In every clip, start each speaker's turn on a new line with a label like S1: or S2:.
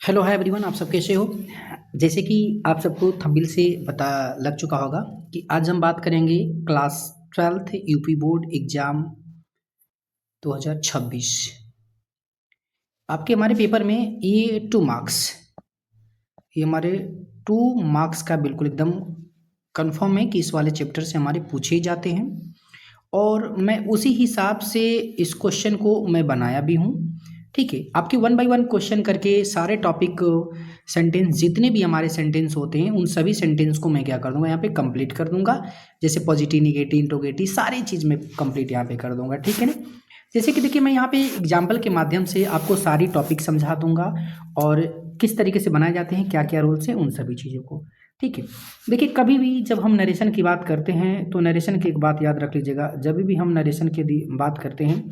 S1: Hello hi everyone, आप सब कैसे हो। जैसे कि आप सबको थंबनेल से पता लग चुका होगा कि आज हम बात करेंगे class 12th UP board exam 2026। आपके हमारे पेपर में ये 2 मार्क्स, ये हमारे 2 मार्क्स का बिल्कुल एकदम कंफर्म है कि इस वाले चैप्टर से हमारे पूछे जाते हैं और मैं उसी हिसाब से इस क्वेश्चन को मैं बनाया भी हूँ। ठीक है, आपके 1 बाय 1 क्वेश्चन करके सारे टॉपिक सेंटेंस जितने भी हमारे सेंटेंस होते हैं उन सभी सेंटेंस को मैं क्या कर दूंगा, यहाँ पे कंप्लीट कर दूंगा। जैसे पॉजिटिव, निगेटिव, इंट्रोगेटिव सारी चीज़ मैं कंप्लीट यहाँ पे कर दूंगा। ठीक है ना। जैसे कि देखिए, मैं यहाँ पे एग्जाम्पल के माध्यम से आपको सारी टॉपिक समझा दूंगा और किस तरीके से बनाए जाते हैं, क्या क्या रूल्स हैं, उन सभी चीज़ों को। ठीक है, देखिए कभी भी जब हम नरेशन की बात करते हैं तो नरेशन की एक बात याद रख लीजिएगा। जब भी हम नरेशन की बात करते हैं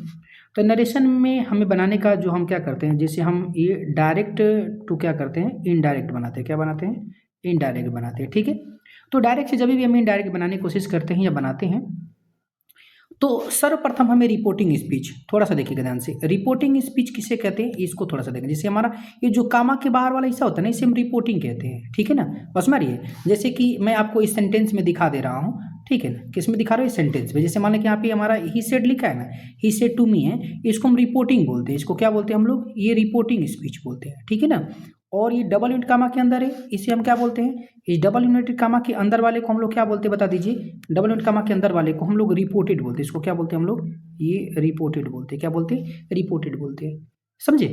S1: तो नरेशन में हमें बनाने का जो हम क्या करते हैं, जैसे हम ये डायरेक्ट टू क्या करते हैं, इनडायरेक्ट बनाते हैं। क्या बनाते हैं? इनडायरेक्ट बनाते हैं। ठीक है, तो डायरेक्ट से जब भी हम इनडायरेक्ट बनाने की कोशिश करते हैं या बनाते हैं तो सर्वप्रथम हमें रिपोर्टिंग स्पीच, थोड़ा सा देखिएगा ध्यान से। रिपोर्टिंग स्पीच किसे कहते हैं, इसको थोड़ा सा देखें। जैसे हमारा ये जो कामा के बाहर वाला हिस्सा होता है ना, इसे हम रिपोर्टिंग कहते हैं। ठीक है ना, बस मारिए। जैसे कि मैं आपको इस सेंटेंस में दिखा दे रहा हूँ। ठीक है ना, किस में दिखा रहा हूँ? इस सेंटेंस में। जैसे मान लें कि यहाँ पे हमारा ही सेड लिखा है ना, ही सेड टू मी है, इसको हम रिपोर्टिंग बोलते हैं। इसको क्या बोलते हैं हम लोग? ये रिपोर्टिंग स्पीच बोलते हैं। ठीक है ना। और ये डबल यूनिट कामा के अंदर है, इसे हम क्या बोलते हैं? इस डबल यूनिट कामा के अंदर वाले को हम लोग क्या बोलते हैं, बता दीजिए। डबल यूनिट कामा के अंदर वाले को हम लोग रिपोर्टेड बोलते हैं। इसको क्या बोलते हैं हम लोग? ये रिपोर्टेड बोलते हैं। क्या बोलते हैं? रिपोर्टेड बोलते हैं। समझे?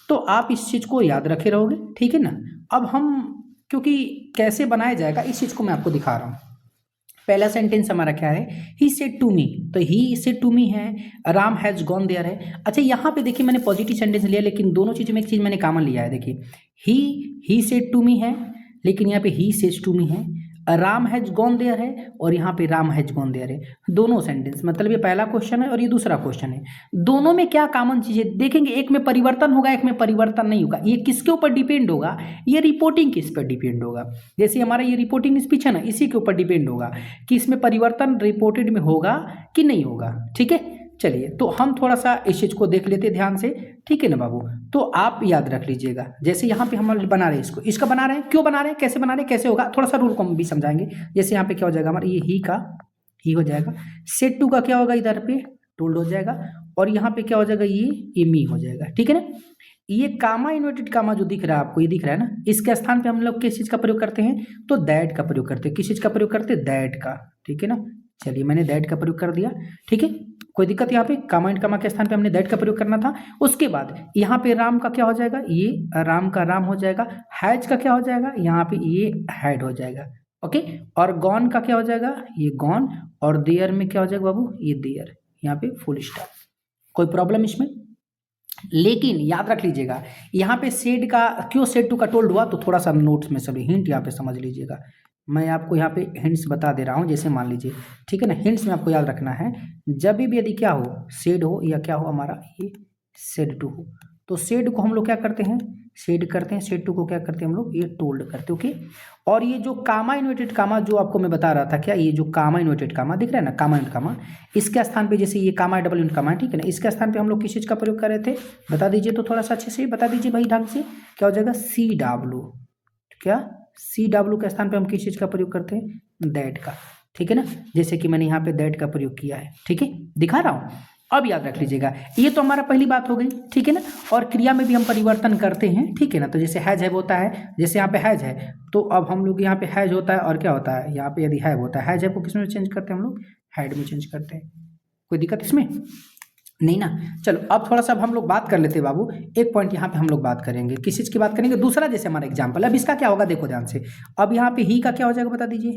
S1: तो आप इस चीज़ को याद रखे रहोगे। ठीक है ना। अब हम, क्योंकि कैसे बनाया जाएगा इस चीज़ को मैं आपको दिखा रहा हूँ। पहला सेंटेंस हमारा क्या है? ही सेड टू मी, तो ही सेड टू मी है, राम हैज गॉन देयर है। अच्छा, यहाँ पे देखिए मैंने पॉजिटिव सेंटेंस लिया, लेकिन दोनों चीज़ों में एक चीज़ मैंने कॉमन लिया है। देखिए, ही सेड टू मी है, लेकिन यहाँ पे ही सेज टू मी है। राम हैज गॉन देयर है और यहाँ पे राम हैज गॉन देयर है। दोनों सेंटेंस, मतलब ये पहला क्वेश्चन है और ये दूसरा क्वेश्चन है। दोनों में क्या कॉमन चीज़ है देखेंगे, एक में परिवर्तन होगा, एक में परिवर्तन नहीं होगा। ये किसके ऊपर डिपेंड होगा? ये रिपोर्टिंग किस पर डिपेंड होगा। जैसे हमारा ये रिपोर्टिंग स्पीच है ना, इसी के ऊपर डिपेंड होगा कि इसमें परिवर्तन रिपोर्टेड में होगा कि नहीं होगा। ठीक है, चलिए तो हम थोड़ा सा इस चीज़ को देख लेते हैं ध्यान से। ठीक है ना बाबू, तो आप याद रख लीजिएगा। जैसे यहाँ पे हम बना रहे हैं इसको, इसका बना रहे हैं, क्यों बना रहे हैं, कैसे बना रहे हैं, कैसे होगा, थोड़ा सा रूल को हम भी समझाएंगे। जैसे यहाँ पे क्या हो जाएगा हमारा, ये ही का ही हो जाएगा, सेट टू का क्या होगा, इधर पे टोल्ड हो जाएगा, और यहाँ पे क्या हो जाएगा, ये मी हो जाएगा। ठीक है ना। ये कामा इन्वर्टेड कामा जो दिख रहा है आपको, ये दिख रहा है ना, इसके स्थान पे हम लोग किस चीज़ का प्रयोग करते हैं? तो दैट का प्रयोग करते हैं। किस चीज़ का प्रयोग करते हैं? दैट का। ठीक है ना। चलिए, मैंने दैट का प्रयोग कर दिया। ठीक है, कोई दिक्कत? यहाँ पे कामा एंड कामा के स्थान पे हमने दैट का प्रयोग करना था। उसके बाद यहाँ पे राम का क्या हो जाएगा? ये राम का राम हो जाएगा। हैज का क्या हो जाएगा? यहाँ पे ये हैड हो जाएगा। ओके, और गॉन का क्या हो जाएगा? ये गॉन। और देयर में क्या हो जाएगा बाबू? ये देयर। यहाँ पे फुल स्टॉप। कोई प्रॉब्लम इसमें? लेकिन याद रख लीजिएगा, यहाँ पे सेड का क्यों सेड टू का टोल्ड हुआ, तो थोड़ा सा नोट्स में सभी हिंट यहाँ पे समझ लीजिएगा। मैं आपको यहाँ पे हिंट्स बता दे रहा हूँ। जैसे मान लीजिए, ठीक है ना, हिंट्स में आपको याद रखना है। जब भी यदि क्या हो, सेड हो या क्या हो हमारा, ये सेड टू हो, तो सेड को हम लोग क्या करते हैं? सेड करते हैं। सेड टू को क्या करते हैं हम लोग? ये टोल्ड करते हैं। ओके, और ये जो कामा इन्वर्टेड कामा जो आपको मैं बता रहा था, क्या ये जो कामा इन्वर्टेड कामा दिख रहा है ना, कामा इन्वर्टेड कामा, इसके स्थान पे जैसे ये कामा डबल यूनिट कामा है, ठीक है ना, इसके स्थान पे हम लोग किस चीज़ का प्रयोग कर रहे थे, बता दीजिए तो थोड़ा सा अच्छे से बता दीजिए भाई ढंग से। क्या हो जाएगा? C W. क्या? सी डब्ल्यू के स्थान पे हम किस चीज़ का प्रयोग करते हैं? दैट का। ठीक है ना, जैसे कि मैंने यहाँ पे दैट का प्रयोग किया है। ठीक है, दिखा रहा हूँ। अब याद रख लीजिएगा, ये तो हमारा पहली बात हो गई। ठीक है ना, और क्रिया में भी हम परिवर्तन करते हैं। ठीक है ना, तो जैसे हैज है होता है, जैसे यहाँ पे हैज है, तो अब हम लोग यहाँ पे हैज होता है, और क्या होता है यहाँ पे यदि हैव होता है, हैज है को किस में चेंज करते हैं हम लोग? हैड में चेंज करते हैं। कोई दिक्कत इसमें नहीं ना। चलो अब थोड़ा सा अब हम लोग बात कर लेते हैं बाबू। एक पॉइंट यहाँ पे हम लोग बात करेंगे, किस चीज़ की बात करेंगे? दूसरा, जैसे हमारा एग्जाम्पल, अब इसका क्या होगा देखो ध्यान से। अब यहाँ पे ही का क्या हो जाएगा, बता दीजिए।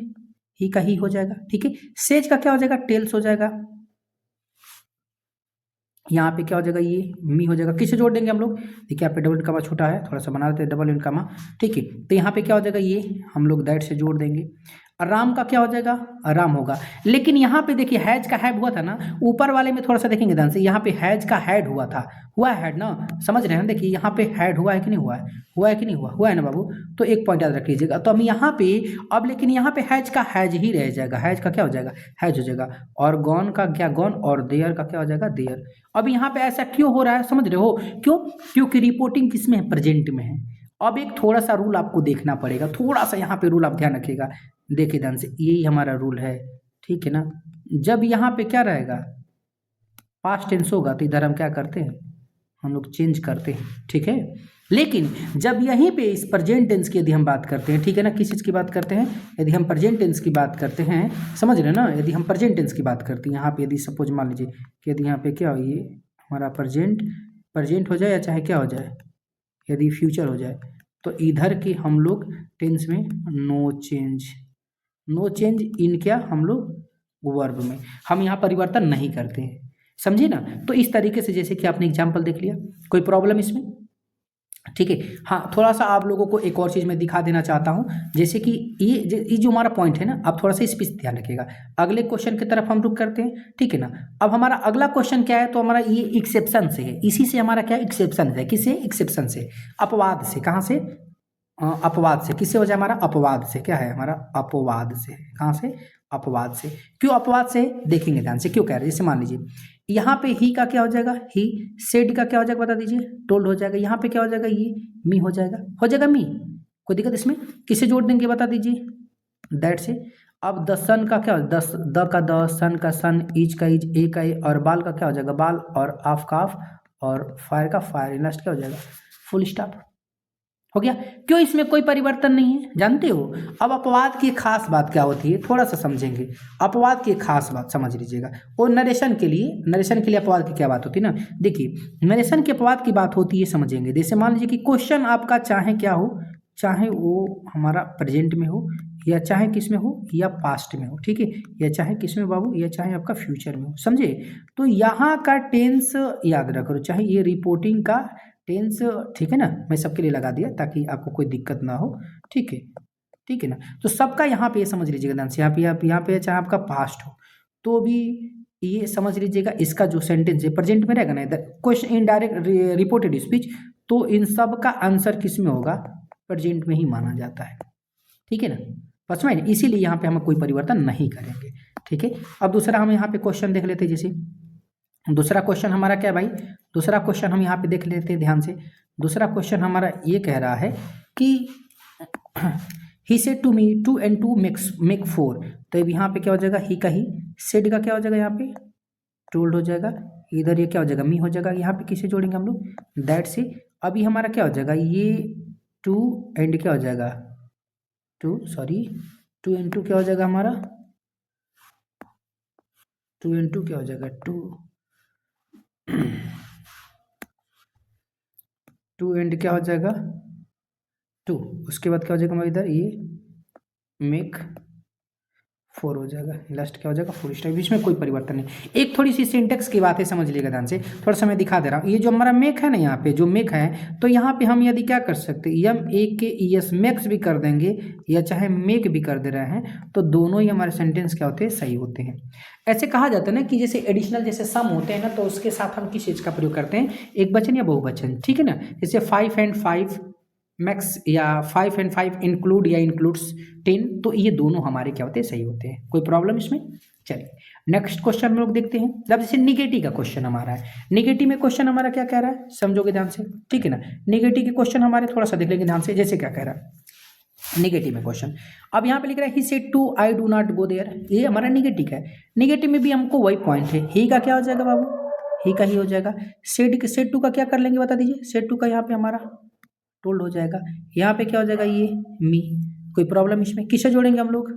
S1: ही का ही हो जाएगा। ठीक है, सेज का क्या हो जाएगा? टेल्स हो जाएगा। यहाँ पे क्या हो जाएगा? ये मी हो जाएगा। किससे जोड़ देंगे हम लोग? देखिए यहाँ पे डबल यूनिट कामा छोटा है, थोड़ा सा बना देते हैं डबल यूनिट कामा। ठीक है, तो यहाँ पे क्या हो जाएगा? ये हम लोग दैट से जोड़ देंगे। राम का क्या हो जाएगा? राम होगा। लेकिन यहाँ पे देखिए हैज का हैव हुआ था ना, ऊपर वाले में थोड़ा सा देखेंगे ध्यान से, यहाँ पे हैज का हैड हुआ था। हुआ है हैड ना, समझ रहे हैं ना? देखिए यहाँ पे हैड हुआ है कि नहीं हुआ है? हुआ है कि नहीं हुआ? हुआ है ना बाबू? तो एक पॉइंट याद रख लीजिएगा। तो हम यहाँ पे अब, लेकिन यहाँ पे हैज का हैज ही रह जाएगा। हैज का क्या हो जाएगा? हैज हो जाएगा। और गॉन का क्या? गॉन। और देयर का क्या हो जाएगा? देयर। अब यहाँ पे ऐसा क्यों हो रहा है, समझ रहे हो? क्यों? क्योंकि रिपोर्टिंग किस में है? प्रेजेंट में है। अब एक थोड़ा सा रूल आपको देखना पड़ेगा, थोड़ा सा यहाँ पे रूल आप ध्यान रखिएगा। देखिए ध्यान से, यही हमारा रूल है, ठीक है ना। जब यहाँ पे क्या रहेगा, पास्ट टेंस होगा, तो इधर हम क्या करते हैं, हम लोग चेंज करते हैं, ठीक है। लेकिन जब यहीं पे इस प्रेजेंट टेंस की यदि हम बात करते हैं, ठीक है ना, किस चीज़ की बात करते हैं, यदि हम प्रेजेंट टेंस की बात करते हैं, समझ रहे हैं ना, यदि हम प्रेजेंट टेंस की बात करते हैं, यहाँ पे यदि सपोज मान लीजिए कि यदि यहाँ पे क्या हो, ये हमारा प्रेजेंट हो जाए या चाहे क्या हो जाए, यदि फ्यूचर हो जाए, तो इधर की हम लोग टेंस में नो चेंज इन क्या, हम लोग वर्ब में हम यहाँ परिवर्तन नहीं करते हैं, समझे ना। तो इस तरीके से, जैसे कि आपने एग्जाम्पल देख लिया, कोई प्रॉब्लम इसमें, ठीक है। हाँ, थोड़ा सा आप लोगों को एक और चीज़ मैं दिखा देना चाहता हूँ, जैसे कि ये जो हमारा पॉइंट है ना, आप थोड़ा सा इस पर ध्यान रखिएगा। अगले क्वेश्चन की तरफ हम रुक करते हैं, ठीक है ना। अब हमारा अगला क्वेश्चन क्या है, तो हमारा ये एक्सेप्शन से है, इसी से हमारा क्या एक्सेप्शन है, किससे, एक्सेप्शन से, अपवाद से, कहाँ से, अपवाद से, किससे हो जाए हमारा, अपवाद से, क्या है हमारा, अपवाद से, कहाँ से, अपवाद से। क्यों अपवाद से, देखेंगे ध्यान से क्यों कह रहे हैं। जैसे मान लीजिए यहाँ पे ही का क्या हो जाएगा, ही, सेड का क्या हो जाएगा बता दीजिए, टोल्ड हो जाएगा। यहाँ पे क्या हो जाएगा, ये मी हो जाएगा मी, कोई दिक्कत इसमें, किसे जोड़ देंगे बता दीजिए, दैट से। अब द सन का क्या हो, द का द, सन का सन, इज का इज, ए का ए, और बाल का क्या हो जाएगा बाल, और आफ का आफ, और फायर का फायर, लास्ट क्या हो जाएगा, फुल स्टॉप, हो गया। क्यों, इसमें कोई परिवर्तन नहीं है, जानते हो। अब अपवाद की खास बात क्या होती है, थोड़ा सा समझेंगे। अपवाद की खास बात समझ लीजिएगा, और नरेशन के लिए अपवाद की क्या बात होती है ना, देखिए नरेशन के अपवाद की बात होती है, समझेंगे। जैसे मान लीजिए कि क्वेश्चन आपका चाहे क्या हो, चाहे वो हमारा प्रेजेंट में हो, या चाहे किस में हो, या पास्ट में हो, ठीक है, या चाहे किस में बाबू, या चाहे आपका फ्यूचर में हो, समझे। तो यहाँ का टेंस याद रखो, चाहे ये रिपोर्टिंग का टेंस, ठीक है ना, मैं सबके लिए लगा दिया ताकि आपको कोई दिक्कत ना हो, ठीक है ना। तो सबका यहाँ पे ये समझ लीजिएगा ध्यान से, यहाँ पे चाहे आपका पास्ट हो तो भी ये समझ लीजिएगा, इसका जो सेंटेंस है प्रेजेंट में रहेगा ना, क्वेश्चन इनडायरेक्ट रिपोर्टेड स्पीच, तो इन सब का आंसर किस में होगा, प्रेजेंट में ही माना जाता है, ठीक है ना, बस में। इसीलिए यहाँ पे हम कोई परिवर्तन नहीं करेंगे, ठीक है। अब दूसरा हम यहाँ पे क्वेश्चन देख लेते हैं, जैसे दूसरा क्वेश्चन हमारा क्या है भाई, दूसरा क्वेश्चन हम यहाँ पे देख लेते हैं ध्यान से। दूसरा क्वेश्चन हमारा ये कह रहा है कि he said to me 2 and 2 make 4, तो अब यहाँ पे क्या हो जाएगा, ही का ही, सेड का क्या हो जाएगा, यहाँ पे टोल्ड हो जाएगा, इधर ये क्या हो जाएगा, मी हो जाएगा। यहाँ पे किसे जोड़ेंगे हम लोग, दैट से। अभी हमारा क्या हो जाएगा, ये 2 and क्या हो जाएगा, 2 and 2 क्या हो जाएगा हमारा, 2 and 2 क्या हो जाएगा, 2 एंड क्या हो जाएगा 2, उसके बाद क्या हो जाएगा हमारा इधर ये मेक 4 हो जाएगा, लास्ट क्या हो जाएगा फुल स्टॉप, इसमें कोई परिवर्तन नहीं। एक थोड़ी सी सिंटेक्स की बात है, समझ लीजिएगा ध्यान से, थोड़ा सा मैं दिखा दे रहा हूँ। ये जो हमारा मेक है ना, यहाँ पे जो मेक है, तो यहाँ पे हम यदि क्या कर सकते हैं, MEAKS मेक्स भी कर देंगे, या चाहे मेक भी कर दे रहे हैं, तो दोनों ही हमारे सेंटेंस क्या होते हैं, सही होते हैं। ऐसे कहा जाता है ना कि जैसे एडिशनल जैसे सम होते हैं ना, तो उसके साथ हम किस चीज़ का प्रयोग करते हैं, एक वचन या बहुवचन, ठीक है ना। जैसे 5 and 5 मैक्स, या 5 and 5 इंक्लूड या इंक्लूड्स 10, तो ये दोनों हमारे क्या होते हैं, सही होते हैं, कोई प्रॉब्लम इसमें। चलिए नेक्स्ट क्वेश्चन हम लोग देखते हैं। जब जैसे निगेटिव का क्वेश्चन हमारा है, निगेटिव में क्वेश्चन हमारा क्या कह रहा है, समझोगे ध्यान से, ठीक है ना। निगेटिव के क्वेश्चन हमारे थोड़ा सा देख लेंगे ध्यान से, जैसे क्या कह रहा है निगेटिव में क्वेश्चन। अब यहाँ पे लिख रहा है he said to I do not go there, ये हमारा निगेटिव है। निगेटिव में भी हमको वही पॉइंट है, ही का क्या हो जाएगा बाबू, ही का ही हो जाएगा। सेड टू का क्या कर लेंगे बता दीजिए, सेड टू का यहाँ पे हमारा टोल्ड हो जाएगा, यहाँ पे क्या हो जाएगा ये मी, कोई प्रॉब्लम इसमें। किसे जोड़ेंगे हम लोग,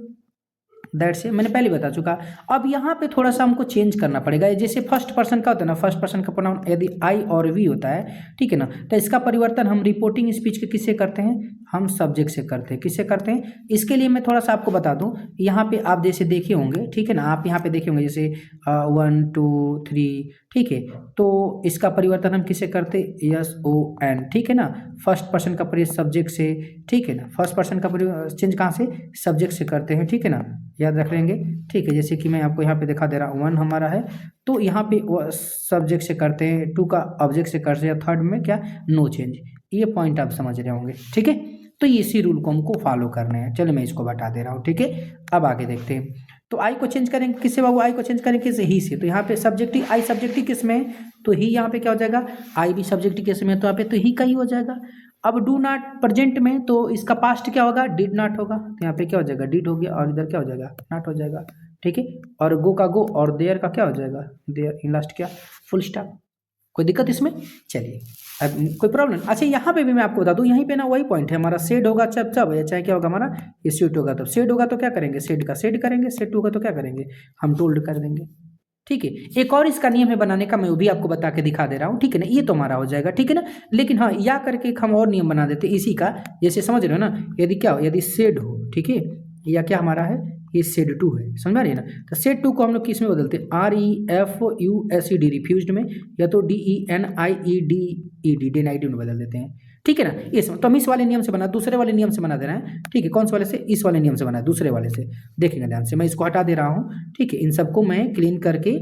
S1: दैट से, मैंने पहले बता चुका। अब यहाँ पे थोड़ा सा हमको चेंज करना पड़ेगा। जैसे फर्स्ट पर्सन का होता है ना, फर्स्ट पर्सन का प्रोनाउन यदि आई और वी होता है, ठीक है ना, तो इसका परिवर्तन हम रिपोर्टिंग स्पीच के किससे करते हैं, हम सब्जेक्ट से करते हैं। किससे करते हैं, इसके लिए मैं थोड़ा सा आपको बता दूं, यहाँ पे आप जैसे देखे होंगे, ठीक है ना, आप यहाँ पे देखे होंगे जैसे 1 2 3, ठीक है, तो इसका परिवर्तन हम किससे करते, SON, ठीक है ना, फर्स्ट पर्सन का प्रयोग सब्जेक्ट से, ठीक है ना, फर्स्ट पर्सन का प्रयोग चेंज कहाँ से, सब्जेक्ट से करते हैं, ठीक है ना, याद रख लेंगे, ठीक है। जैसे कि मैं आपको यहाँ पे दिखा दे रहा हूँ, 1 हमारा है, तो यहाँ पे सब्जेक्ट से करते हैं, 2 का ऑब्जेक्ट से करते हैं, थर्ड में क्या, नो चेंज। ये पॉइंट आप समझ रहे होंगे, ठीक है। तो इसी रूल को हमको फॉलो करने हैं। चलो मैं इसको बता दे रहा हूँ, ठीक है। अब आगे देखते हैं, तो आई को चेंज करेंगे किससे बाबू, आई को चेंज करेंगे किससे, ही से। तो यहाँ पे सब्जेक्टिव, आई सब्जेक्टिव किस में, तो ही यहाँ पे क्या हो जाएगा, आई भी सब्जेक्टिव किस में, तो यहाँ पे तो ही का ही हो जाएगा। अब डू नॉट प्रेजेंट में, तो इसका पास्ट क्या होगा, डिड नॉट होगा, तो यहाँ पे क्या हो जाएगा, डिड हो गया और इधर क्या हो जाएगा, नॉट हो जाएगा, ठीक है। और गो का गो और देयर का क्या हो जाएगा, देयर, इन लास्ट क्या, फुल स्टॉप। कोई दिक्कत इसमें? चलिए अब कोई प्रॉब्लम? अच्छा यहाँ पे भी मैं आपको बता दूँ, यहीं पे ना वही पॉइंट है हमारा, सेड होगा जब जब, या चाहे क्या होगा हमारा, ये सेड होगा तब। सेड होगा तो क्या करेंगे, सेड का सेड करेंगे, सेड होगा तो क्या करेंगे, हम टोल्ड कर देंगे, ठीक है। एक और इसका नियम है बनाने का, मैं वो भी आपको बता के दिखा दे रहा हूँ, ठीक है ना। ये तो हमारा हो जाएगा, ठीक है ना। लेकिन हाँ, या करके एक हम और नियम बना देते इसी का, जैसे समझ रहे हो ना, यदि क्या हो, यदि सेड हो, ठीक है, या क्या हमारा है, ये सेड टू है, समझ में रही है ना। तो सेड टू को हम लोग किस में बदलते हैं, REFUSED, रिफ्यूज्ड में, या तो DENIEDED, डिनाइड में बदल देते हैं, ठीक है ना। ये तो हम इस वाले नियम से बना, दूसरे वाले नियम से बना दे रहे हैं, ठीक है। कौन से वाले से, इस वाले नियम से बना है, दूसरे वाले से, देखेंगे ध्यान से, मैं इसको हटा दे रहा हूँ, ठीक है। इन सबको मैं क्लीन करके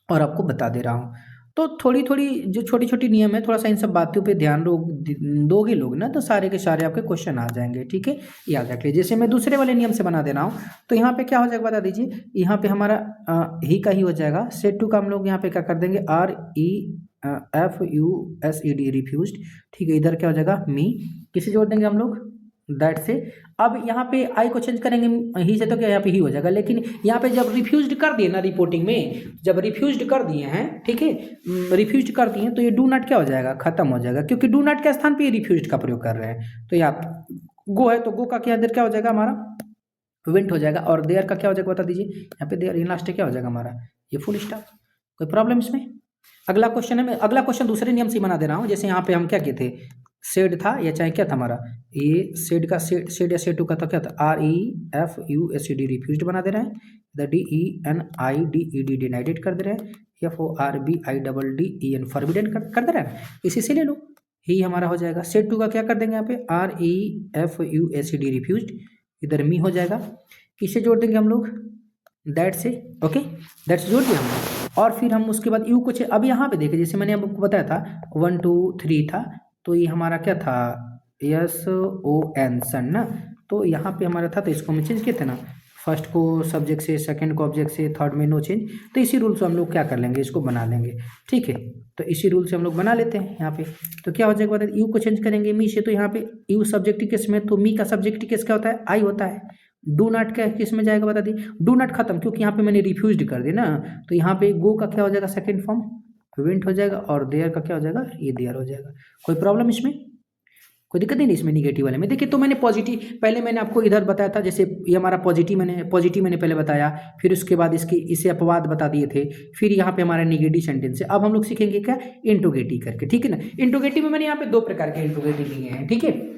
S1: और आपको बता दे रहा हूँ। तो थोड़ी थोड़ी जो छोटी छोटी नियम है, थोड़ा सा इन सब बातों पे ध्यान दोगे लोग ना, तो सारे के सारे आपके क्वेश्चन आ जाएंगे, ठीक है। याद रख लीजिए, जैसे मैं दूसरे वाले नियम से बना दे रहा हूँ, तो यहाँ पे क्या हो जाएगा बता दीजिए, यहाँ पे हमारा ही का ही हो जाएगा, सेट टू का हम लोग यहाँ पे क्या कर देंगे, REFUSED, रिफ्यूज्ड, ठीक है। इधर क्या हो जाएगा, मी, किसे जोड़ देंगे हम लोग, दैट से। अब यहाँ पे आई को चेंज करेंगे ही से, तो क्या यहाँ पे ही हो जाएगा, लेकिन यहाँ पे जब रिफ्यूज्ड कर दिए ना रिपोर्टिंग में, जब रिफ्यूज्ड कर दिए हैं, ठीक है, रिफ्यूज्ड कर दिए हैं, तो ये डू नॉट क्या हो जाएगा, खत्म हो जाएगा, क्योंकि डू नॉट के स्थान पे ये रिफ्यूज्ड का प्रयोग कर रहे हैं। तो यहाँ गो है तो गो का क्या इधर क्या हो जाएगा हमारा, वेंट हो जाएगा, और देयर का क्या हो जाएगा बता दीजिए, यहाँ पे देयर, लास्ट क्या हो जाएगा हमारा, ये फुल स्टॉप। कोई प्रॉब्लम इसमें? अगला क्वेश्चन है, मैं अगला क्वेश्चन दूसरे नियम से बना दे रहा हूँ। जैसे यहाँ पे हम क्या किए थे, सेड था, या चाहे क्या था हमारा, ये सेड का सेड या सेड टू का था क्या था, REFUSED, रिफ्यूज्ड बना दे रहे हैं, इधर DENIDED, डिनाइडेड कर दे रहे हैं, FORBIDDEN, फॉरबिडन कर दे रहे हैं, इसी से ले लो, ही हमारा हो जाएगा। सेड टू का क्या कर देंगे यहाँ पे, REFUSED, रिफ्यूज्ड, इधर मी हो जाएगा, किससे जोड़ देंगे हम लोग, दैट से, ओके, दैट से जोड़ दिया हमने। और फिर हम उसके बाद यू कुछ, अब यहाँ पे देखिए, जैसे मैंने आपको बताया था 1 2 3 था, तो ये हमारा क्या था, SON, सन ना। तो यहाँ पे हमारा था, तो इसको हम चेंज किए थे ना, फर्स्ट को सब्जेक्ट से, सेकंड को ऑब्जेक्ट से, थर्ड में नो चेंज। तो इसी रूल से हम लोग क्या कर लेंगे, इसको बना लेंगे, ठीक है। तो इसी रूल से हम लोग बना लेते हैं यहाँ पे। तो क्या हो जाएगा बता, यू को चेंज करेंगे मी से, तो यहाँ पे यू सब्जेक्टिव केस में, तो मी का सब्जेक्टिव केस क्या होता है, आई होता है। डू नॉट क्या किस में जाएगा बता दी, डू नॉट खत्म, क्योंकि यहाँ पे मैंने रिफ्यूज्ड कर दी ना, तो यहाँ पे गो का क्या हो जाएगा, सेकंड फॉर्म वेंट हो जाएगा, और देयर का क्या हो जाएगा, ये देयर हो जाएगा। कोई प्रॉब्लम इसमें? कोई दिक्कत नहीं इसमें निगेटिव वाले में। देखिए, तो मैंने पॉजिटिव पहले मैंने आपको इधर बताया था, जैसे ये हमारा पॉजिटिव मैंने पहले बताया, फिर उसके बाद इसे अपवाद बता दिए थे, फिर यहाँ पे हमारा निगेटिव सेंटेंस है। अब हम लोग सीखेंगे क्या, इंट्रोगेटिव करके, ठीक है ना। इंट्रोगेटिव में मैंने यहाँ पे 2 प्रकार के इंट्रोगेटिव लिए हैं, ठीक है।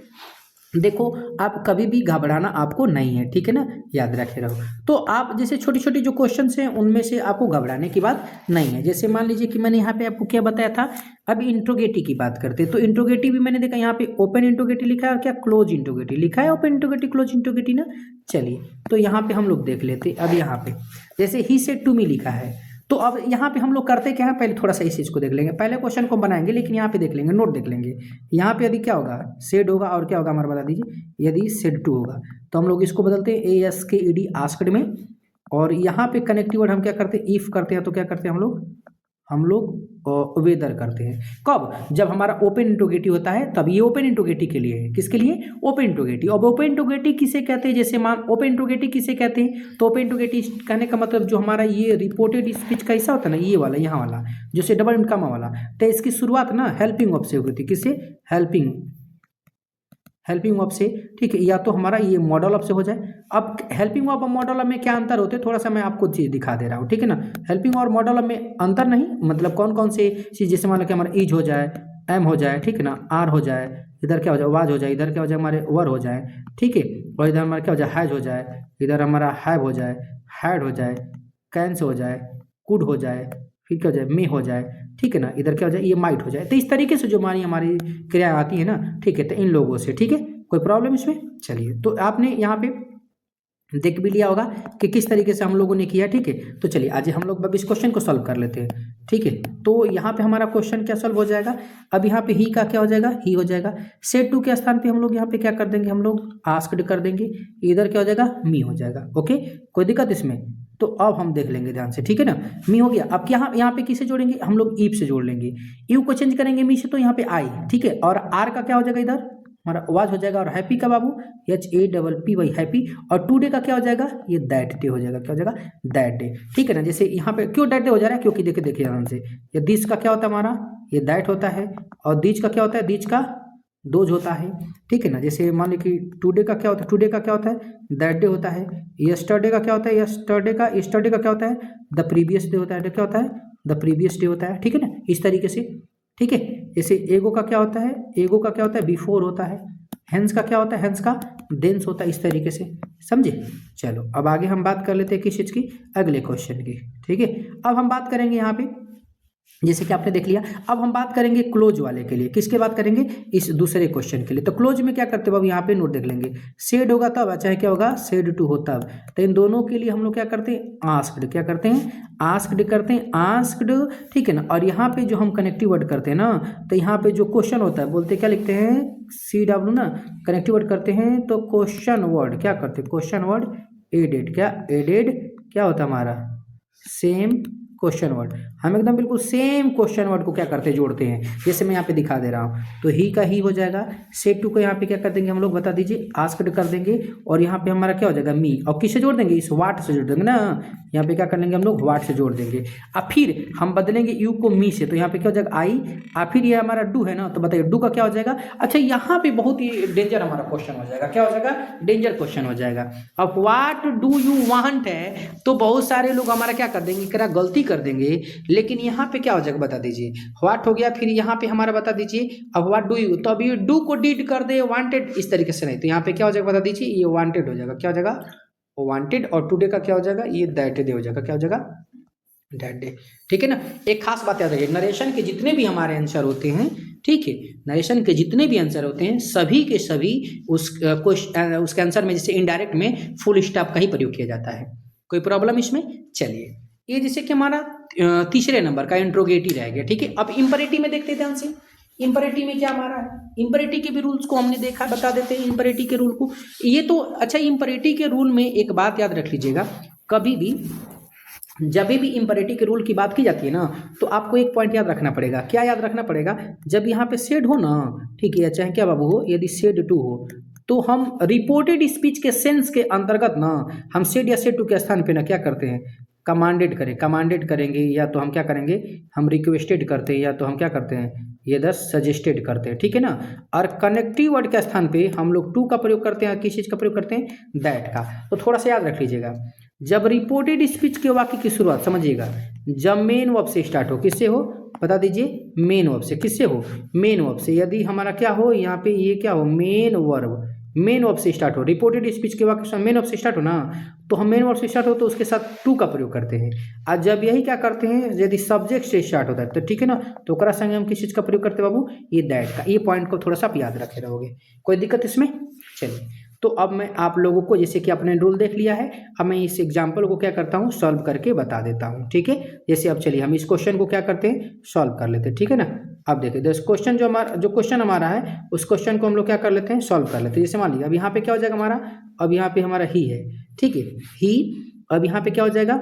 S1: देखो, आप कभी भी घबराना आपको नहीं है, ठीक है ना, याद रखे रहो। तो आप जैसे छोटी छोटी जो क्वेश्चंस हैं, उनमें से आपको घबराने की बात नहीं है। जैसे मान लीजिए कि मैंने यहाँ पे आपको क्या बताया था, अब इंट्रोगेटिव की बात करते हैं। तो इंट्रोगेटिव भी मैंने देखा, यहाँ पे ओपन इंट्रोगेटिव लिखा है और क्या क्लोज इंट्रोगेटिव लिखा है, ओपन इंट्रोगेटिव क्लोज इंट्रोगेटिव ना। चलिए, तो यहाँ पे हम लोग देख लेते। अब यहाँ पे जैसे ही सेड टू मी लिखा है, तो अब यहाँ पे हम लोग करते क्या है, पहले थोड़ा सा इस चीज़ को देख लेंगे, पहले क्वेश्चन को बनाएंगे, लेकिन यहाँ पे देख लेंगे, नोट देख लेंगे। यहाँ पे यदि क्या होगा, सेड होगा, और क्या होगा हमारा बता दीजिए, यदि सेड टू होगा, तो हम लोग इसको बदलते हैं ASKED, आस्क्ड में। और यहाँ पे कनेक्टिव वर्ड हम क्या करते हैं, इफ करते हैं, तो क्या करते हैं हम लोग वेदर करते हैं। कब, जब हमारा ओपन इंट्रोगेटिव होता है, तब ये ओपन इंट्रोगेटिव के लिए है। किसके लिए, ओपन इंट्रोगेटिव। अब ओपन इंट्रोगेटिव किसे कहते हैं, जैसे मान ओपन इंट्रोगेटिव किसे कहते हैं, तो ओपन इंट्रोगेटिव कहने का मतलब जो हमारा ये रिपोर्टेड स्पीच का हिस्सा होता है ना, ये वाला, यहाँ वाला, जैसे डबल इनकम वाला, तो इसकी शुरुआत ना हेल्पिंग वर्ब से होती है। किससे, हेल्पिंग वर्ब से, ठीक है, या तो हमारा ये मॉडल वर्ब से हो जाए। अब हेल्पिंग वर्ब और मॉडल वर्ब में क्या अंतर होते हैं, थोड़ा सा मैं आपको चीज़ दिखा दे रहा हूँ, ठीक है ना। हेल्पिंग और मॉडल वर्ब में अंतर नहीं, मतलब कौन कौन से चीज़, जैसे मान लो कि हमारा इज हो जाए, एम हो जाए, ठीक है ना, आर हो जाए, इधर क्या हो जाए, वाज हो जाए, इधर क्या हो जाए हमारे वर हो जाए, ठीक है, और इधर हमारा क्या हो जाए, हैज हो जाए, इधर हमारा हैव हो जाए, हैड हो जाए, कैन से हो जाए, कुड हो जाए, फिर क्या हो जाए, मे हो जाए, ठीक है ना, इधर क्या हो जाए, ये माइट हो जाए। तो इस तरीके से जो हमारी क्रिया आती है ना, ठीक है, तो इन लोगों से, ठीक है, कोई प्रॉब्लम इसमें? चलिए, तो आपने यहाँ पे देख भी लिया होगा कि किस तरीके से हम लोगों ने किया, ठीक है। तो चलिए आज हम लोग अब इस क्वेश्चन को सॉल्व कर लेते हैं, ठीक है। तो यहाँ पे हमारा क्वेश्चन क्या सॉल्व हो जाएगा, अब यहाँ पे ही का क्या हो जाएगा, ही हो जाएगा। सेड टू के स्थान पे हम लोग यहाँ पे क्या कर देंगे, हम लोग आस्क्ड कर देंगे, इधर क्या हो जाएगा, मी हो जाएगा, ओके। कोई दिक्कत इसमें? तो अब हम देख लेंगे ध्यान से, ठीक है ना। मी हो गया। अब यहाँ पे किसे जोड़ेंगे हम लोग, ईफ से जोड़ लेंगे। यू को चेंज करेंगे मी से, तो यहाँ पे आई, ठीक है। और आर का क्या हो जाएगा इधर, हमारा वाज हो जाएगा। और हैप्पी का बाबू HAPPY हैप्पी। और टुडे का क्या हो जाएगा, ये दैट डे हो जाएगा। क्या हो जाएगा, दैट डे, ठीक है ना। जैसे यहाँ पे क्यों दैट डे हो जा रहा है, क्योंकि देखिए ध्यान से, ये दिस का क्या होता है हमारा, ये दैट होता है। और दीज का क्या होता है, दीज का दोज होता है, ठीक है ना। जैसे मान ली कि टुडे का क्या होता है, टुडे का क्या होता है, दैट डे होता है। यस्टरडे का क्या होता है, यस्टरडे का क्या होता है, द प्रीवियस डे होता है। क्या होता है, द प्रीवियस डे होता है, ठीक है ना, इस तरीके से, ठीक है। जैसे एगो का क्या होता है, एगो का क्या होता है, बिफोर होता है। हेंस का क्या होता है, हेंस का देंस होता है, इस तरीके से, समझे। चलो अब आगे हम बात कर लेते हैं किस चीज़ की, अगले क्वेश्चन की, ठीक है। अब हम बात करेंगे यहाँ पे, जैसे कि आपने देख लिया। अब हम बात करेंगे क्लोज वाले के लिए, किसके बात करेंगे, इस दूसरे क्वेश्चन के लिए। तो क्लोज में क्या करते हैं अब, यहाँ पे नोट देख लेंगे। सेड होगा तब, चाहे क्या होगा, सेड टू हो तब। तो इन दोनों के लिए हम लोग क्या करते हैं, आस्क्ड, क्या करते हैं, आस्क्ड करते हैं, आस्क्ड, ठीक है ना। और यहाँ पे जो हम कनेक्टिव वर्ड करते हैं ना, तो यहाँ पे जो क्वेश्चन होता है, बोलते क्या लिखते हैं, CW ना, कनेक्टिव वर्ड करते हैं तो क्वेश्चन वर्ड क्या करते हैं, क्वेश्चन वर्ड एडेड, क्या एडेड, क्या होता है हमारा, सेम क्वेश्चन वर्ड। हम एकदम बिल्कुल सेम क्वेश्चन वर्ड को क्या करते हैं, जोड़ते हैं। जैसे मैं यहाँ पे दिखा दे रहा हूँ, तो ही का ही हो जाएगा। सेड टू को यहाँ पे क्या कर देंगे हम लोग, बता दीजिए, आस्क्ड कर देंगे। और यहाँ पे हमारा क्या हो जाएगा, मी। और किससे जोड़ देंगे, इस वाट से जोड़ देंगे ना। यहाँ पे क्या कर लेंगे हम लोग, वाट से जोड़ देंगे। अब फिर हम बदलेंगे यू को मी से, तो यहाँ पे क्या हो जाएगा, आई। और फिर ये हमारा डू है ना, तो बताइए डू का क्या हो जाएगा। अच्छा यहाँ पे बहुत ही डेंजर हमारा क्वेश्चन हो जाएगा, क्या हो जाएगा, डेंजर क्वेश्चन हो जाएगा। अब व्हाट डू यू वांट है, तो बहुत सारे लोग हमारा क्या कर देंगे, क्या गलती कर देंगे। लेकिन यहाँ पे क्या हो जाएगा, बता दीजिए, व्हाट हो गया, फिर यहाँ पे हमारा बता दीजिए, अब व्हाट डू यू, तो अब ये डू को डिड कर दे वांटेड, इस तरीके से नहीं, तो यहाँ पे क्या हो जाएगा, बता दीजिए, ये वांटेड हो जाएगा। क्या हो जाएगा, वांटेड। और टुडे का क्या हो जाएगा, ये दैट डे हो जाएगा। क्या हो जाएगा, दैट डे, ठीक है ना। एक खास बात याद रखिए, नरेशन के जितने भी हमारे आंसर होते हैं, ठीक है, नरेशन के जितने भी आंसर होते हैं, सभी के सभी उसके आंसर में जैसे इनडायरेक्ट में फुल स्टॉप का ही प्रयोग किया जाता है। कोई प्रॉब्लम इसमें, चलिए ये जैसे कि हमारा तीसरे नंबर का इंट्रोगेटिव रह गया, ठीक है। अब इंपरेटिव में देखते हैं ध्यान से, इंपरेटिव में क्या हमारा है, इंपरेटिव के भी रूल्स को हमने देखा, बता देते हैं इंपरेटिव के रूल को। ये तो अच्छा, इंपरेटिव के रूल में एक बात याद रख लीजिएगा, कभी भी जब भी इंपरेटिव के रूल की बात की जाती है ना, तो आपको एक पॉइंट याद रखना पड़ेगा। क्या याद रखना पड़ेगा, जब यहाँ पे सेड हो ना, ठीक है, चाहे क्या बाबू हो, यदि सेड टू हो, तो हम रिपोर्टेड स्पीच के सेंस के अंतर्गत ना, हम सेड या सेड टू के स्थान पे ना क्या करते हैं, कमांडेड करेंगे, या तो हम क्या करेंगे, हम रिक्वेस्टेड करते हैं, या तो हम क्या करते हैं, ये सजेस्टेड करते हैं, ठीक है ना। और कनेक्टिव वर्ड के स्थान पे हम लोग टू का प्रयोग करते हैं, किस चीज़ का प्रयोग करते हैं, दैट का। तो थोड़ा सा याद रख लीजिएगा, जब रिपोर्टेड स्पीच के वाक्य की शुरुआत समझिएगा, जब मेन वर्ब से स्टार्ट हो, किससे हो, बता दीजिए, मेन वर्ब से, किससे हो, मेन वर्ब से। यदि हमारा क्या हो, यहाँ पे ये क्या हो, मेन वर्ब, मेन वर्ब से स्टार्ट हो, रिपोर्टेड स्पीच के वाक्य मेन वर्ब से स्टार्ट हो ना, तो हम मेन वर्ब से स्टार्ट हो तो उसके साथ टू का प्रयोग करते हैं। और जब यही क्या करते हैं, यदि सब्जेक्ट से स्टार्ट होता है, तो ठीक है ना, तो ओकरा संगे हम किस चीज़ का प्रयोग करते हैं बाबू, ये दैट का। ये पॉइंट को थोड़ा सा आप याद रखे रहोगे, कोई दिक्कत इसमें। चलिए, तो अब मैं आप लोगों को, जैसे कि आपने रूल देख लिया है, अब मैं इस एग्जाम्पल को क्या करता हूँ, सॉल्व करके बता देता हूँ, ठीक है। जैसे अब चलिए हम इस क्वेश्चन को क्या करते हैं, सॉल्व कर लेते हैं, ठीक है ना। अब देखिए दिस क्वेश्चन, जो क्वेश्चन हमारा है, उस क्वेश्चन को हम लोग क्या कर लेते हैं, सॉल्व कर लेते हैं। जैसे मान लीजिए अब यहाँ पे क्या हो जाएगा हमारा, अब यहाँ पे हमारा ही है, ठीक है, ही। अब यहाँ पे क्या हो जाएगा,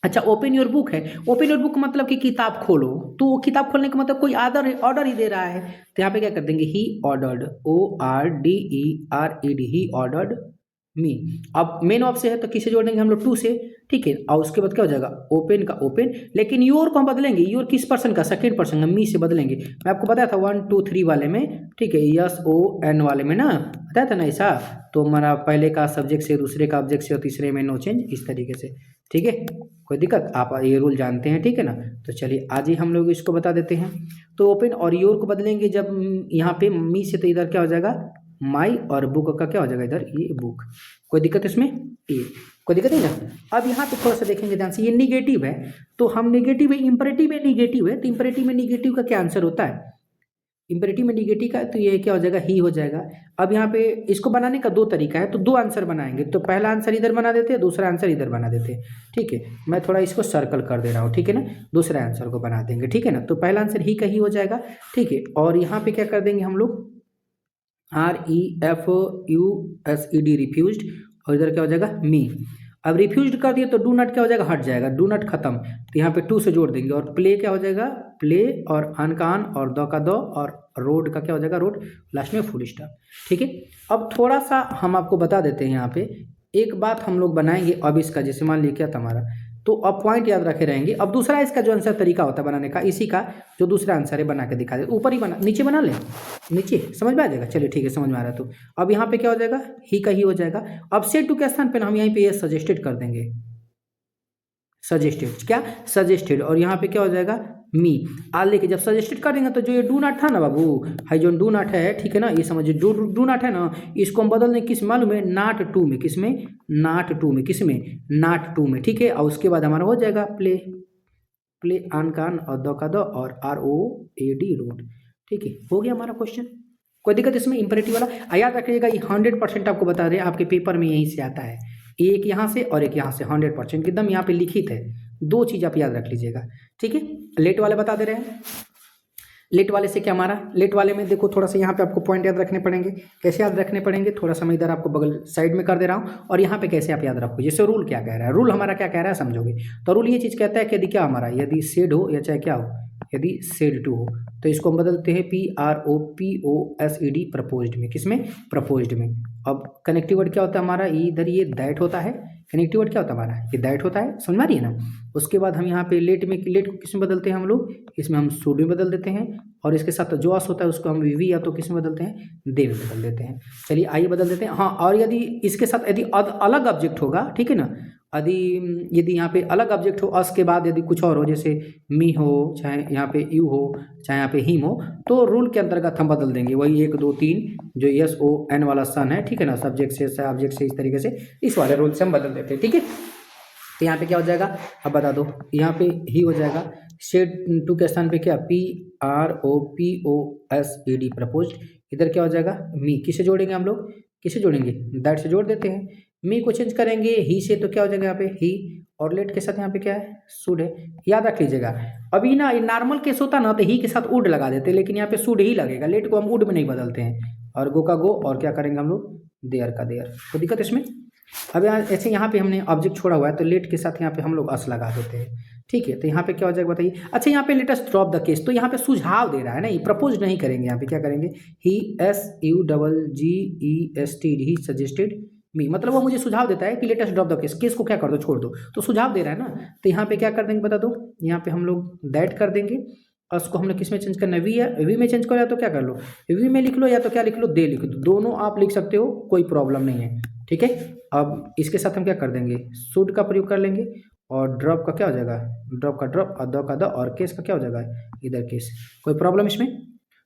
S1: अच्छा, ओपन योर बुक है, ओपन योर बुक मतलब कि किताब खोलो, तो किताब खोलने का मतलब कोई ऑर्डर ही दे रहा है, तो यहाँ पे क्या कर देंगे, he ordered, ORDERED, he ordered मी। अब मेन ऑफ से है तो किसे जोड़ देंगे हम लोग, टू से, ठीक है। और उसके बाद क्या हो जाएगा, ओपन का ओपन, लेकिन योर को हम बदलेंगे, योर किस पर्सन का, सेकेंड पर्सन का, मी से बदलेंगे। मैं आपको बताया था 1 2 3 वाले में, ठीक है, SON वाले में ना, बताया था ना ऐसा। तो हमारा पहले का सब्जेक्ट से, दूसरे का ऑब्जेक्ट से, और तीसरे में नो चेंज, इस तरीके से, ठीक है। कोई दिक्कत, आप ये रूल जानते हैं, ठीक है ना। तो चलिए आज ही हम लोग इसको बता देते हैं। तो ओपन और योर को बदलेंगे जब यहाँ पे मी से, तो इधर क्या हो जाएगा, माई, और बुक का क्या हो जाएगा इधर, ये बुक। कोई दिक्कत इसमें, ये कोई दिक्कत नहीं ना। अब यहाँ पे थोड़ा सा देखेंगे ध्यान से, ये निगेटिव है, तो हम निगेटिव है, इंपरेटिव में निगेटिव है, तो इंपरेटिव में निगेटिव का क्या आंसर होता है, इंपरेटिव में निगेटिव का, तो ये क्या हो जाएगा, ही हो जाएगा। अब यहाँ पे इसको बनाने का दो तरीका है, तो दो आंसर बनाएंगे, तो पहला आंसर इधर बना देते हैं, दूसरा आंसर इधर बना देते हैं, ठीक है। मैं थोड़ा इसको सर्कल कर दे रहा हूँ, ठीक है ना, दूसरे आंसर को बना देंगे, ठीक है ना। तो पहला आंसर ही का ही हो जाएगा, ठीक है। और यहाँ पे क्या कर देंगे हम लोग, REFUSED, रिफ्यूज्ड, और इधर क्या हो जाएगा, मी। अब रिफ्यूज्ड कर दिए तो डू नॉट क्या हो जाएगा, हट जाएगा, डू नॉट खत्म, तो यहाँ पे टू से जोड़ देंगे और प्ले क्या हो जाएगा, प्ले, और अन का अन और द का द और रोड का क्या हो जाएगा, रोड, लास्ट में फुल स्टॉप। ठीक है, अब थोड़ा सा हम आपको बता देते हैं, यहाँ पे एक बात हम लोग बनाएंगे अब इसका, जैसे मान लिया क्या था हमारा, तो अब पॉइंट याद रखे रहेंगे। अब दूसरा इसका जो आंसर तरीका होता है बनाने का, इसी का जो दूसरा आंसर है बना के दिखा दे, ऊपर ही बना, नीचे बना ले, नीचे समझ में आ जाएगा। चलिए ठीक है, समझ में आ रहा है। तो अब यहाँ पे क्या हो जाएगा, ही का ही हो जाएगा। अब सेड टू के स्थान पे हम यहीं पे ये सजेस्टेड कर देंगे, सजेस्टेड, क्या सजेस्टेड, और यहाँ पे क्या हो जाएगा, मी। लेके जब सजेस्टेड करेंगे तो जो ये डू नॉट था ना बाबू, है जो डू नॉट है, ठीक है ना, ये समझिए डू नॉट है ना, इसको हम बदल दें किस मालूम है, नॉट टू में, किस में, नॉट टू में, किस में, नॉट टू में। ठीक है, और उसके बाद हमारा हो जाएगा प्ले, प्ले ऑन कान और द का द और ROAD रोड। ठीक है, हो गया हमारा क्वेश्चन, कोई दिक्कत इसमें, इंपरेटिव वाला याद रखिएगा, ये 100% आपको बता रहे हैं, आपके पेपर में यहीं से आता है, एक यहाँ से और एक यहाँ से, 100% एकदम यहाँ पे लिखित है, दो चीज़ आप याद रख लीजिएगा। ठीक है, लेट वाले बता दे रहे हैं, लेट वाले से क्या हमारा, लेट वाले में देखो थोड़ा सा यहाँ पे आपको पॉइंट याद रखने पड़ेंगे, कैसे याद रखने पड़ेंगे, थोड़ा सा मैं इधर आपको बगल साइड में कर दे रहा हूँ, और यहाँ पे कैसे आप याद रखो, जैसे रूल क्या कह रहा है, रूल हमारा क्या कह रहा है समझोगे। तो रूल ये चीज़ कहता है कि यदि क्या हमारा, यदि सेड हो या चाहे क्या हो, यदि सेड टू हो, तो इसको हम बदलते हैं PROPOSED, प्रपोज्ड में, किसमें, प्रपोज्ड में। अब कनेक्टिव वर्ड क्या होता है हमारा, इधर ये दैट होता है, कनेक्टिव वर्ड क्या होता है हमारा, ये दैट होता है, समझ में आ रही है ना। उसके बाद हम यहाँ पे लेट में, लेट को किस में बदलते हैं हम लोग, इसमें हम शुड में बदल देते हैं, और इसके साथ जो अस होता है उसको हम वी या तो किस में बदलते हैं, दे में बदल देते हैं। चलिए आइए बदल देते हैं। हाँ, और यदि इसके साथ यदि अलग ऑब्जेक्ट होगा, ठीक है ना, यदि यहाँ पे अलग ऑब्जेक्ट हो, अस के बाद यदि कुछ और हो, जैसे मी हो, चाहे यहाँ पे यू हो, चाहे यहाँ पे हिम हो, तो रूल के अंतर्गत हम बदल देंगे, वही 1 2 3 जो SON वाला सन है, ठीक है ना, सब्जेक्ट से ऑब्जेक्ट से, इस तरीके से इस वाले रूल से हम बदल देते हैं। ठीक है, तो यहाँ पे क्या हो जाएगा, अब बता दो, यहाँ पे ही हो जाएगा, सेड टू के स्थान पे क्या, PROPOSED, प्रपोज्ड। इधर क्या हो जाएगा, मी, किसे जोड़ेंगे हम लोग, किसे जोड़ेंगे, दैट से जोड़ देते हैं। मी को चेंज करेंगे ही से, तो क्या हो जाएगा यहाँ पे ही, और लेट के साथ यहाँ पे क्या है, शुड है, याद रख लीजिएगा। अभी ना ये नॉर्मल केस होता ना तो ही के साथ उड लगा देते, लेकिन यहाँ पे शुड ही लगेगा, लेट को हम उड में नहीं बदलते हैं, और गो का गो, और क्या करेंगे हम लोग, देयर का देयर, कोई दिक्कत इसमें। अब ऐसे यहाँ पे हमने ऑब्जेक्ट छोड़ा हुआ है, तो लेट के साथ यहाँ पे हम लोग अस लगा देते हैं। ठीक है, तो यहाँ पे क्या हो जाएगा बताइए। अच्छा, यहाँ पे let us drop the case, तो यहाँ पे सुझाव दे रहा है ना, ये प्रपोज नहीं करेंगे, यहाँ पे क्या करेंगे, ही SUGGEST, ही सजेस्टेड मी, मतलब वो मुझे सुझाव देता है कि let us drop the case, case को क्या कर दो, छोड़ दो, तो सुझाव दे रहा है ना। तो यहाँ पे क्या कर देंगे बता दो, यहाँ पे हम लोग दैट कर देंगे, और उसको हमने किस में चेंज करना है, वी है, वी में चेंज करो, या तो क्या कर लो, वी में लिख लो, या तो क्या लिख लो, दे लिख दो, दोनों आप लिख सकते हो, कोई प्रॉब्लम नहीं है। ठीक है, अब इसके साथ हम क्या कर देंगे, शुड का प्रयोग कर लेंगे, और ड्रॉप का क्या हो जाएगा, ड्रॉप का ड्रॉप, और द का द, और केस का क्या हो जाएगा, इधर केस, कोई प्रॉब्लम इसमें।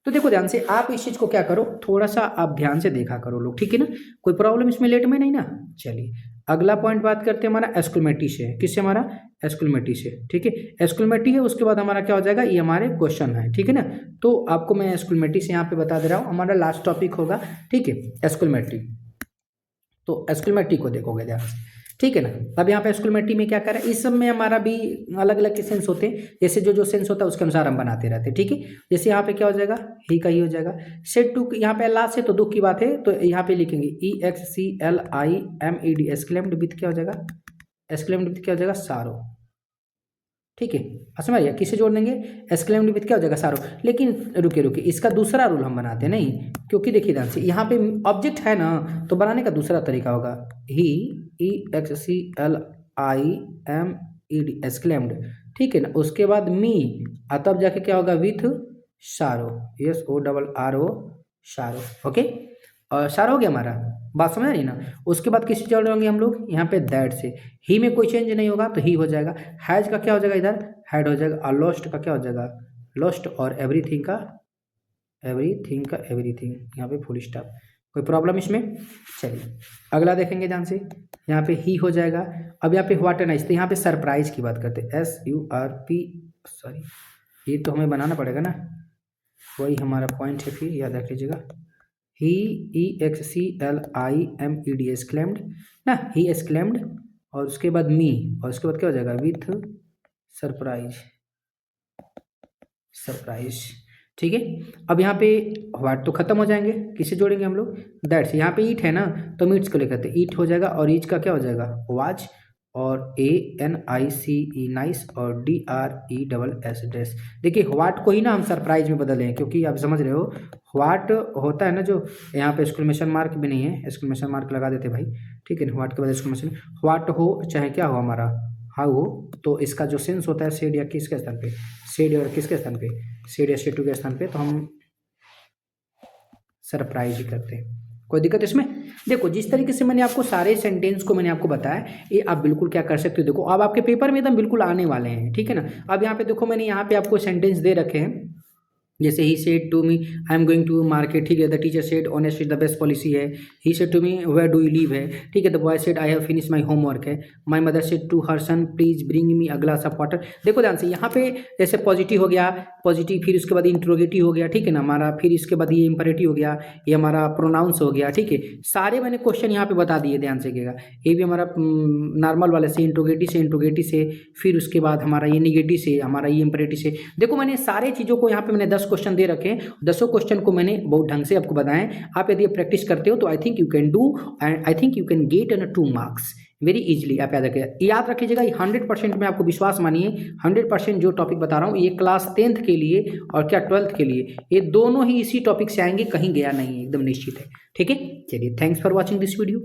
S1: तो देखो ध्यान से, आप इस चीज़ को क्या करो, थोड़ा सा आप ध्यान से देखा करो लोग, ठीक है ना, कोई प्रॉब्लम इसमें लेट में नहीं ना। चलिए अगला पॉइंट बात करते हैं हमारा एस्क्लेमेटी से, किससे, हमारा एस्क्लेमेटी से। ठीक है, एस्क्लेमेटी है, उसके बाद हमारा क्या हो जाएगा, ये हमारे क्वेश्चन है, ठीक है ना। तो आपको मैं एस्क्लेमेटी से यहाँ पे बता दे रहा हूँ, हमारा लास्ट टॉपिक होगा, ठीक है, एस्क्लेमेटी। तो एस्क्लेमेटी को देखोगे ध्यान से, ठीक है ना। अब यहाँ पे एस्क्लेमेटी में क्या करें, इस सब में हमारा भी अलग अलग के सेंस होते हैं, जैसे जो जो सेंस होता है उसके अनुसार हम बनाते रहते हैं। ठीक है, जैसे यहाँ पे क्या हो जाएगा, ही का ही हो जाएगा, सेड टू यहाँ पे लास्ट है तो दुख की बात है, तो यहाँ पे लिखेंगे EXCLIMED, एस्क्लेम्ड विथ क्या हो जाएगा, एस्क्लेम्ड विथ क्या हो जाएगा, सारो। ठीक है, समझ आइए, किसे जोड़ देंगे, एस्क्लेम्ड विथ क्या हो जाएगा, सारो। लेकिन रुकिए, इसका दूसरा रूल हम बनाते हैं नहीं, क्योंकि देखिए ध्यान से, यहाँ पे ऑब्जेक्ट है ना, तो बनाने का दूसरा तरीका होगा, ही EXCLIMED, एस्क्लेम्ड, ठीक है ना। उसके बाद मी, तब जाके क्या होगा, विथ सारो, SORRO, सारो। ओके, और सारा हो गया हमारा, बात समझ रही ना। उसके बाद किससे जोड़ होंगे हम लोग, यहाँ पे दैट से, ही में कोई चेंज नहीं होगा तो ही हो जाएगा, हैज का क्या हो जाएगा, इधर हैड हो जाएगा, और लॉस्ट का क्या हो जाएगा, लॉस्ट, और एवरीथिंग का एवरीथिंग, यहाँ पे फुल स्टॉप, कोई प्रॉब्लम इसमें। चलिए अगला देखेंगे ध्यान से, यहाँ पे ही हो जाएगा। अब यहाँ पे व्हाट एंड नाइस, तो यहाँ पे सरप्राइज की बात करते हैं, SURP, सॉरी ये तो हमें बनाना पड़ेगा ना, वही हमारा पॉइंट है, फिर याद रख लीजिएगा, ही EXCLIMED, एस्क्लेम्ड ना, ही एस्क्लेम्ड, और उसके बाद मी, और उसके बाद क्या हो जाएगा, विथ सरप्राइज, सरप्राइज। ठीक है, अब यहाँ पे व्हाट तो खत्म हो जाएंगे, किसे जोड़ेंगे हम लोग, दैट से। यहाँ पे ईट है ना, तो मीट्स को लेकर ईट हो जाएगा, और ईच का क्या हो जाएगा, वाच, और ANICE नाइस और DRESS ड्रेस। देखिए व्हाट को ही ना हम सरप्राइज में बदले हैं, क्योंकि आप समझ रहे हो व्हाट होता है ना, जो यहाँ पे एक्सक्लेमेशन मार्क भी नहीं है, एक्सक्लेमेशन मार्क लगा देते भाई, ठीक है ना, व्हाट के बाद एक्सक्लेमेशन, व्हाट हो चाहे क्या हो हमारा, हाउ हो, तो इसका जो सेंस होता है सेड या किसके स्थान पे, सेड और किसके स्थान पे, सेड या सेड टू के स्थान पे, तो हम सरप्राइज ही करते हैं। कोई दिक्कत इसमें? देखो जिस तरीके से मैंने आपको सारे सेंटेंस को मैंने आपको बताया, ये आप बिल्कुल क्या कर सकते हो। देखो अब आपके पेपर में एकदम बिल्कुल आने वाले हैं, ठीक है ना। अब यहाँ पे देखो मैंने यहाँ पे आपको सेंटेंस दे रखे हैं, जैसे he said to me I am going to market, ठीक है, the teacher said honest is the best policy है। He said to me where do you live है, ठीक है, the boy said I have finish my homework है। My mother said to her son please bring me a glass of water. देखो ध्यान से, यहाँ पे जैसे पॉजिटिव हो गया, पॉजिटिव, फिर उसके बाद इंट्रोगेटिव हो गया, ठीक है ना हमारा, फिर इसके बाद ये इंपरेटिव हो गया, ये हमारा प्रोनाउंस हो गया, ठीक है। सारे मैंने क्वेश्चन यहाँ पे बता दिए, ध्यान से कीजिएगा। ये भी हमारा नॉर्मल वाले से, इंट्रोगेटिव से, फिर उसके बाद हमारा ये निगेटिव से, हमारा ये इंपरेटिव से। देखो मैंने सारे चीज़ों को यहाँ पे मैंने 10 क्वेश्चन दे रखे हैं, 10 क्वेश्चन को मैंने बहुत ढंग से आपको बताएं। आप यदि प्रैक्टिस करते हो तो I think you can do and I think you can get an 2 marks very easily. आप याद रख लीजिएगा, 100% में आपको विश्वास मानिए, 100% जो टॉपिक बता रहा हूँ ये क्लास 10th के लिए और क्या 12th के लिए, ये दोनों ही इसी टॉपिक से आएंगे, कहीं गया नहीं है, एकदम निश्चित है, ठीक है। चलिए, thanks for watching this video.